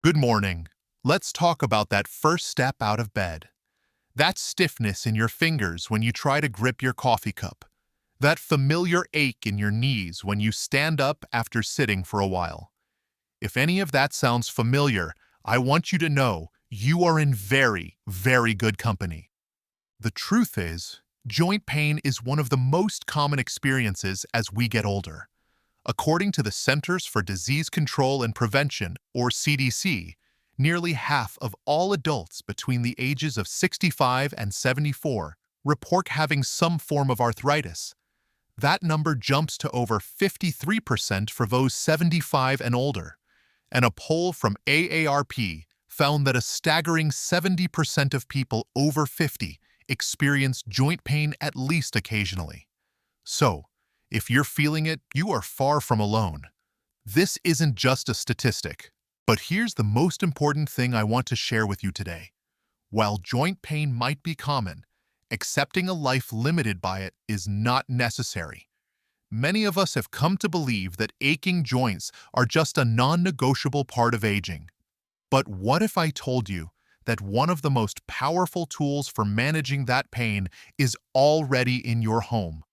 Good morning. Let's talk about that first step out of bed. That stiffness in your fingers when you try to grip your coffee cup. That familiar ache in your knees when you stand up after sitting for a while. If any of that sounds familiar, I want you to know you are in very, very good company. The truth is, joint pain is one of the most common experiences as we get older. According to the Centers for Disease Control and Prevention, or CDC, nearly half of all adults between the ages of 65 and 74 report having some form of arthritis. That number jumps to over 53% for those 75 and older. And a poll from AARP found that a staggering 70% of people over 50 experience joint pain at least occasionally. So, if you're feeling it, you are far from alone. This isn't just a statistic. But here's the most important thing I want to share with you today. While joint pain might be common, accepting a life limited by it is not necessary. Many of us have come to believe that aching joints are just a non-negotiable part of aging. But what if I told you that one of the most powerful tools for managing that pain is already in your home?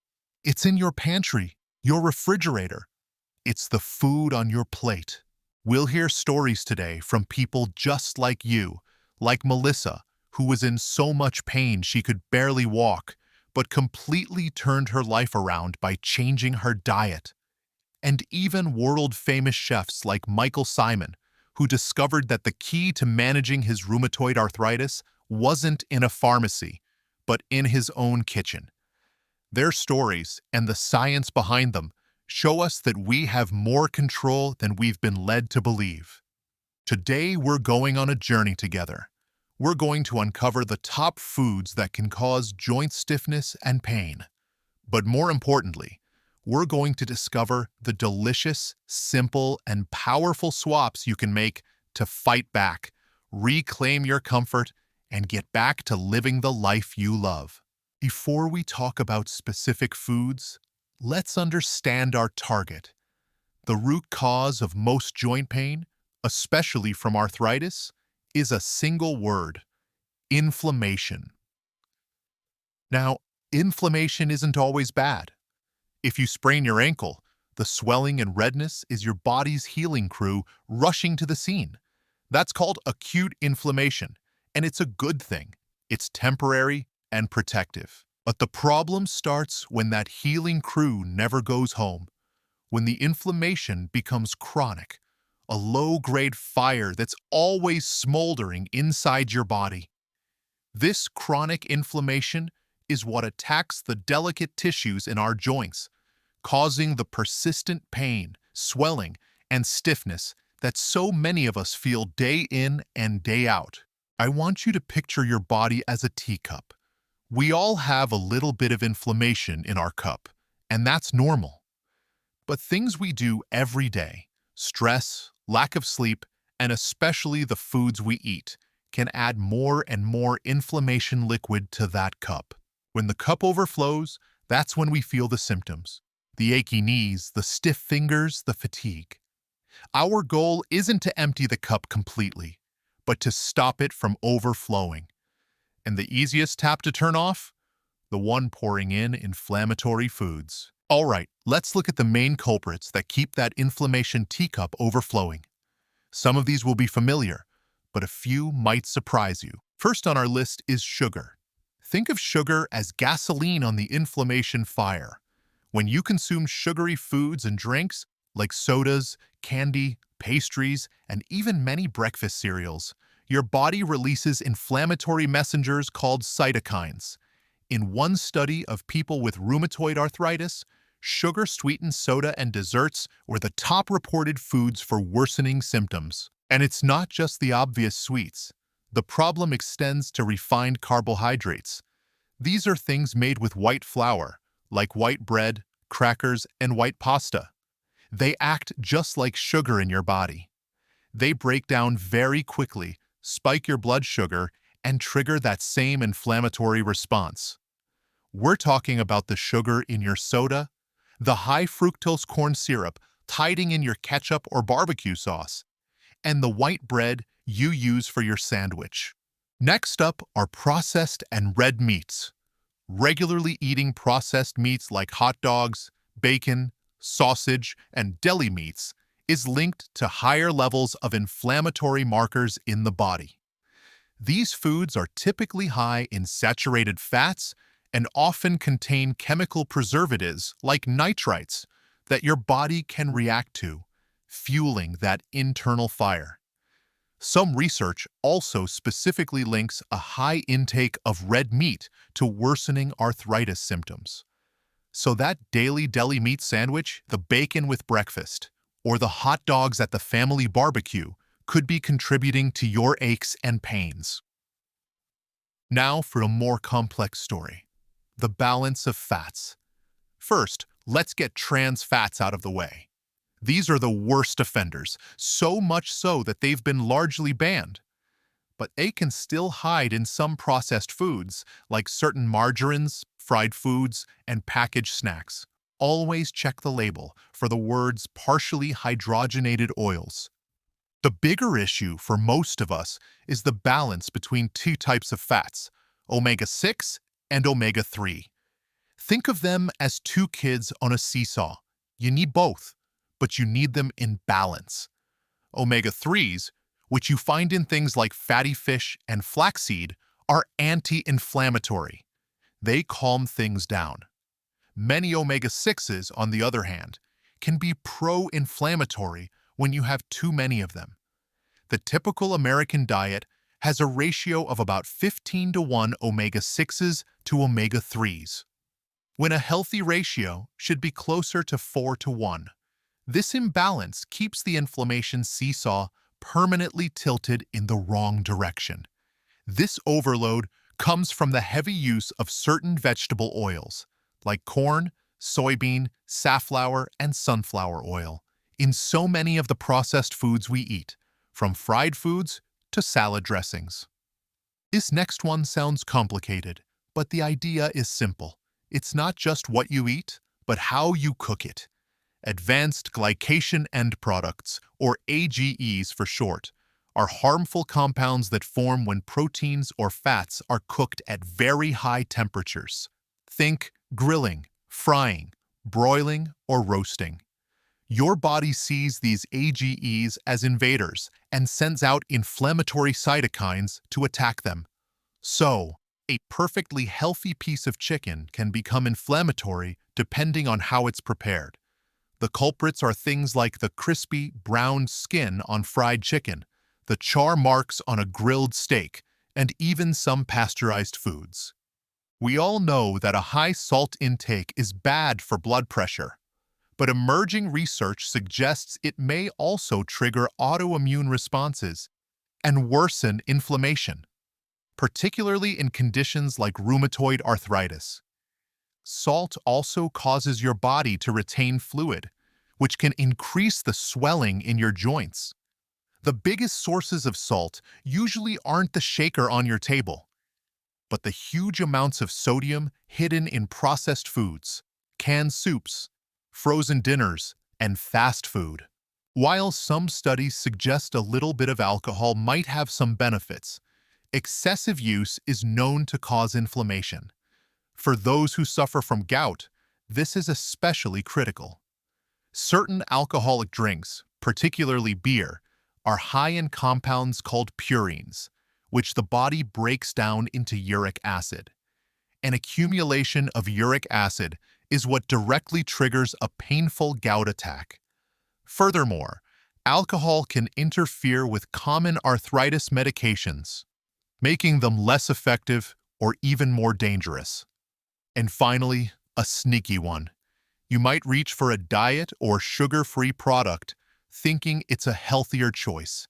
It's in your pantry, your refrigerator. It's the food on your plate. We'll hear stories today from people just like you, like Melissa, who was in so much pain she could barely walk, but completely turned her life around by changing her diet. And even world-famous chefs like Michael Symon, who discovered that the key to managing his rheumatoid arthritis wasn't in a pharmacy, but in his own kitchen. Their stories and the science behind them show us that we have more control than we've been led to believe. Today, we're going on a journey together. We're going to uncover the top foods that can cause joint stiffness and pain. But more importantly, we're going to discover the delicious, simple, and powerful swaps you can make to fight back, reclaim your comfort, and get back to living the life you love. Before we talk about specific foods, let's understand our target. The root cause of most joint pain, especially from arthritis, is a single word: inflammation. Now, inflammation isn't always bad. If you sprain your ankle, the swelling and redness is your body's healing crew rushing to the scene. That's called acute inflammation, and it's a good thing. It's temporary and protective. But the problem starts when that healing crew never goes home, when the inflammation becomes chronic, a low-grade fire that's always smoldering inside your body. This chronic inflammation is what attacks the delicate tissues in our joints, causing the persistent pain, swelling, and stiffness that so many of us feel day in and day out. I want you to picture your body as a teacup. We all have a little bit of inflammation in our cup, and that's normal. But things we do every day, stress, lack of sleep, and especially the foods we eat, can add more and more inflammation liquid to that cup. When the cup overflows, that's when we feel the symptoms: the achy knees, the stiff fingers, the fatigue. Our goal isn't to empty the cup completely, but to stop it from overflowing. And the easiest tap to turn off? The one pouring in inflammatory foods. All right, let's look at the main culprits that keep that inflammation teacup overflowing. Some of these will be familiar, but a few might surprise you. First on our list is sugar. Think of sugar as gasoline on the inflammation fire. When you consume sugary foods and drinks, like sodas, candy, pastries, and even many breakfast cereals, your body releases inflammatory messengers called cytokines. In one study of people with rheumatoid arthritis, sugar-sweetened soda and desserts were the top reported foods for worsening symptoms. And it's not just the obvious sweets. The problem extends to refined carbohydrates. These are things made with white flour, like white bread, crackers, and white pasta. They act just like sugar in your body. They break down very quickly, spike your blood sugar, and trigger that same inflammatory response. We're talking about the sugar in your soda, the high fructose corn syrup hiding in your ketchup or barbecue sauce, and the white bread you use for your sandwich. Next up are processed and red meats. Regularly eating processed meats like hot dogs, bacon, sausage, and deli meats is linked to higher levels of inflammatory markers in the body. These foods are typically high in saturated fats and often contain chemical preservatives like nitrites that your body can react to, fueling that internal fire. Some research also specifically links a high intake of red meat to worsening arthritis symptoms. So that daily deli meat sandwich, the bacon with breakfast, or the hot dogs at the family barbecue could be contributing to your aches and pains. Now for a more complex story, the balance of fats. First, let's get trans fats out of the way. These are the worst offenders, so much so that they've been largely banned. But they can still hide in some processed foods, like certain margarines, fried foods, and packaged snacks. Always check the label for the words partially hydrogenated oils. The bigger issue for most of us is the balance between two types of fats, omega-6 and omega-3. Think of them as two kids on a seesaw. You need both, but you need them in balance. Omega-3s, which you find in things like fatty fish and flaxseed, are anti-inflammatory. They calm things down. Many omega-6s, on the other hand, can be pro-inflammatory when you have too many of them. The typical American diet has a ratio of about 15:1 omega-6s to omega-3s, when a healthy ratio should be closer to 4:1. This imbalance keeps the inflammation seesaw permanently tilted in the wrong direction. This overload comes from the heavy use of certain vegetable oils, like corn, soybean, safflower, and sunflower oil, in so many of the processed foods we eat, from fried foods to salad dressings. This next one sounds complicated, but the idea is simple. It's not just what you eat, but how you cook it. Advanced glycation end products, or AGEs for short, are harmful compounds that form when proteins or fats are cooked at very high temperatures. Think grilling, frying, broiling, or roasting. Your body sees these AGEs as invaders and sends out inflammatory cytokines to attack them. So, a perfectly healthy piece of chicken can become inflammatory depending on how it's prepared. The culprits are things like the crispy, brown skin on fried chicken, the char marks on a grilled steak, and even some pasteurized foods. We all know that a high salt intake is bad for blood pressure, but emerging research suggests it may also trigger autoimmune responses and worsen inflammation, particularly in conditions like rheumatoid arthritis. Salt also causes your body to retain fluid, which can increase the swelling in your joints. The biggest sources of salt usually aren't the shaker on your table, but the huge amounts of sodium hidden in processed foods, canned soups, frozen dinners, and fast food. While some studies suggest a little bit of alcohol might have some benefits, excessive use is known to cause inflammation. For those who suffer from gout, this is especially critical. Certain alcoholic drinks, particularly beer, are high in compounds called purines, which the body breaks down into uric acid. An accumulation of uric acid is what directly triggers a painful gout attack. Furthermore, alcohol can interfere with common arthritis medications, making them less effective or even more dangerous. And finally, a sneaky one. You might reach for a diet or sugar-free product thinking it's a healthier choice.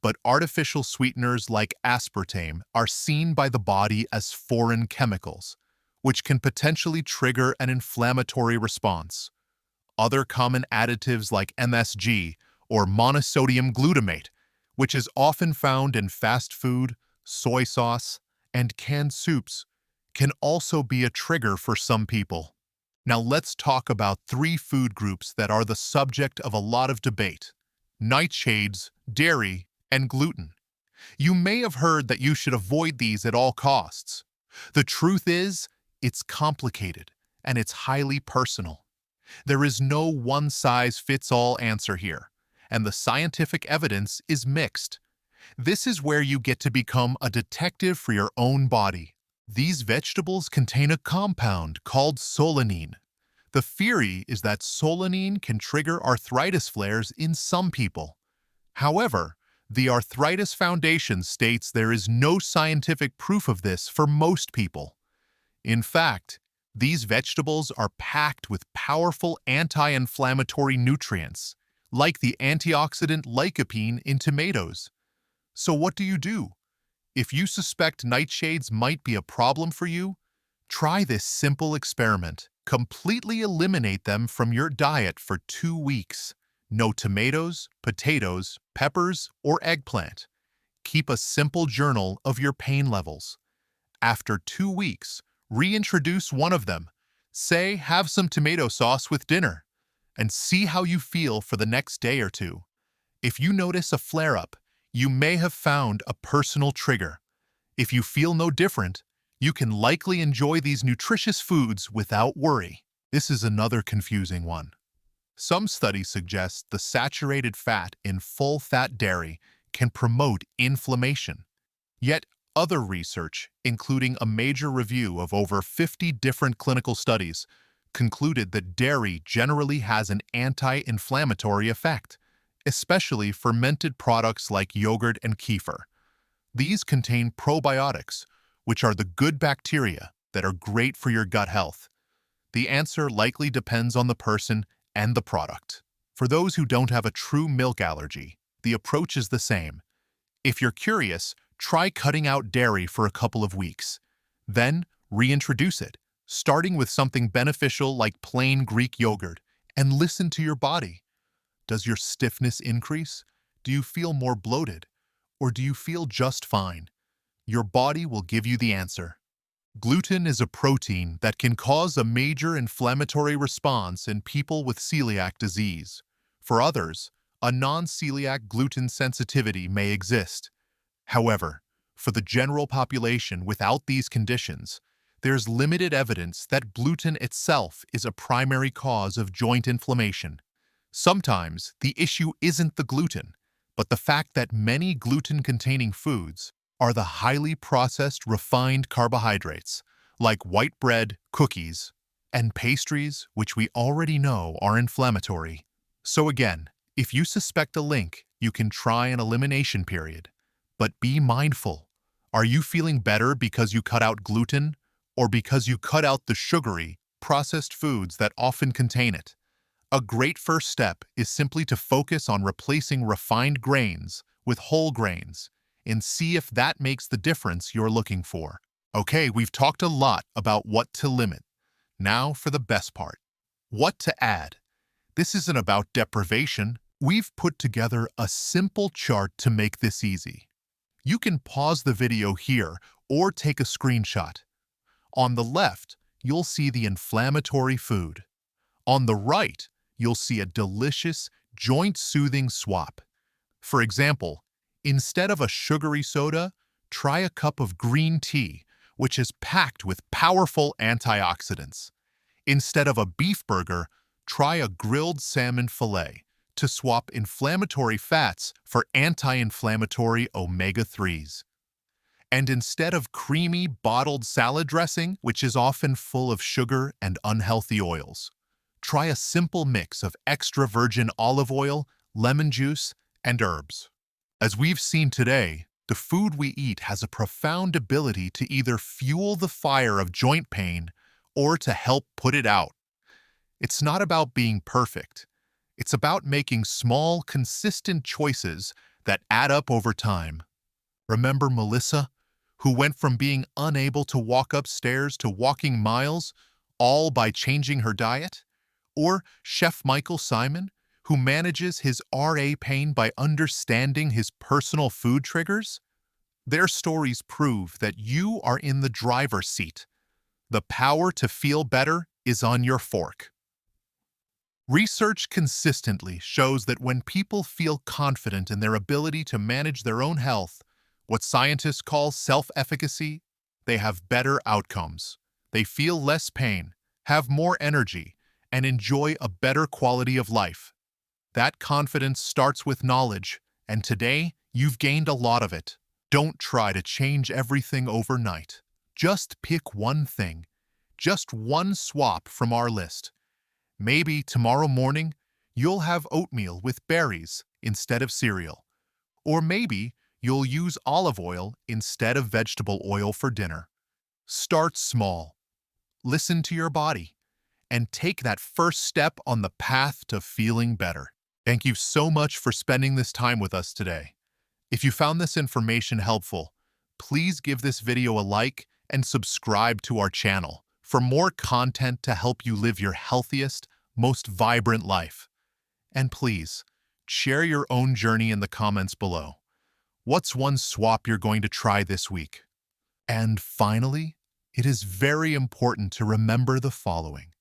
But artificial sweeteners like aspartame are seen by the body as foreign chemicals, which can potentially trigger an inflammatory response. Other common additives like MSG or monosodium glutamate, which is often found in fast food, soy sauce, and canned soups, can also be a trigger for some people. Now let's talk about 3 food groups that are the subject of a lot of debate: nightshades, dairy, and gluten. You may have heard that you should avoid these at all costs. The truth is, it's complicated and it's highly personal. There is no one-size-fits-all answer here, and the scientific evidence is mixed. This is where you get to become a detective for your own body. These vegetables contain a compound called solanine. The theory is that solanine can trigger arthritis flares in some people. However, the Arthritis Foundation states there is no scientific proof of this for most people. In fact, these vegetables are packed with powerful anti-inflammatory nutrients, like the antioxidant lycopene in tomatoes. So what do you do? If you suspect nightshades might be a problem for you, try this simple experiment. Completely eliminate them from your diet for 2 weeks. No tomatoes, potatoes, peppers, or eggplant. Keep a simple journal of your pain levels. After 2 weeks, reintroduce one of them. Say, have some tomato sauce with dinner, and see how you feel for the next day or two. If you notice a flare-up, you may have found a personal trigger. If you feel no different, you can likely enjoy these nutritious foods without worry. This is another confusing one. Some studies suggest the saturated fat in full-fat dairy can promote inflammation. Yet other research, including a major review of over 50 different clinical studies, concluded that dairy generally has an anti-inflammatory effect, especially fermented products like yogurt and kefir. These contain probiotics, which are the good bacteria that are great for your gut health. The answer likely depends on the person and the product. For those who don't have a true milk allergy, the approach is the same. If you're curious, try cutting out dairy for a couple of weeks. Then, reintroduce it, starting with something beneficial like plain Greek yogurt, and listen to your body. Does your stiffness increase? Do you feel more bloated? Or do you feel just fine? Your body will give you the answer. Gluten is a protein that can cause a major inflammatory response in people with celiac disease. For others, a non-celiac gluten sensitivity may exist. However, for the general population without these conditions, there's limited evidence that gluten itself is a primary cause of joint inflammation. Sometimes the issue isn't the gluten, but the fact that many gluten-containing foods are the highly processed refined carbohydrates, like white bread, cookies, and pastries, which we already know are inflammatory. So again, if you suspect a link, you can try an elimination period. But be mindful. Are you feeling better because you cut out gluten, or because you cut out the sugary, processed foods that often contain it? A great first step is simply to focus on replacing refined grains with whole grains and see if that makes the difference you're looking for. Okay, we've talked a lot about what to limit. Now for the best part. What to add. This isn't about deprivation. We've put together a simple chart to make this easy. You can pause the video here or take a screenshot. On the left, you'll see the inflammatory food. On the right, you'll see a delicious, joint-soothing swap. For example, instead of a sugary soda, try a cup of green tea, which is packed with powerful antioxidants. Instead of a beef burger, try a grilled salmon fillet to swap inflammatory fats for anti-inflammatory omega-3s. And instead of creamy bottled salad dressing, which is often full of sugar and unhealthy oils, try a simple mix of extra virgin olive oil, lemon juice, and herbs. As we've seen today, the food we eat has a profound ability to either fuel the fire of joint pain or to help put it out. It's not about being perfect. It's about making small, consistent choices that add up over time. Remember Melissa, who went from being unable to walk upstairs to walking miles, all by changing her diet? Or Chef Michael Simon, who manages his RA pain by understanding his personal food triggers? Their stories prove that you are in the driver's seat. The power to feel better is on your fork. Research consistently shows that when people feel confident in their ability to manage their own health, what scientists call self-efficacy, they have better outcomes. They feel less pain, have more energy, and enjoy a better quality of life. That confidence starts with knowledge, and today you've gained a lot of it. Don't try to change everything overnight. Just pick one thing, just one swap from our list. Maybe tomorrow morning, you'll have oatmeal with berries instead of cereal. Or maybe you'll use olive oil instead of vegetable oil for dinner. Start small, listen to your body, and take that first step on the path to feeling better. Thank you so much for spending this time with us today. If you found this information helpful, please give this video a like and subscribe to our channel for more content to help you live your healthiest, most vibrant life. And please, share your own journey in the comments below. What's one swap you're going to try this week? And finally, it is very important to remember the following.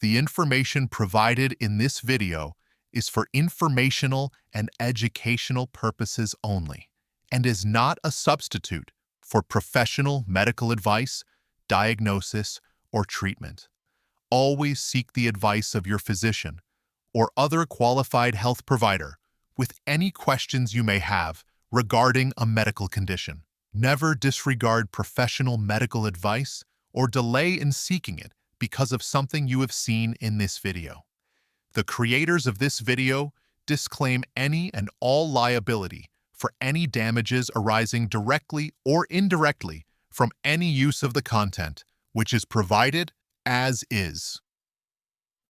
The information provided in this video is for informational and educational purposes only and is not a substitute for professional medical advice, diagnosis, or treatment. Always seek the advice of your physician or other qualified health provider with any questions you may have regarding a medical condition. Never disregard professional medical advice or delay in seeking it because of something you have seen in this video. The creators of this video disclaim any and all liability for any damages arising directly or indirectly from any use of the content, which is provided as is.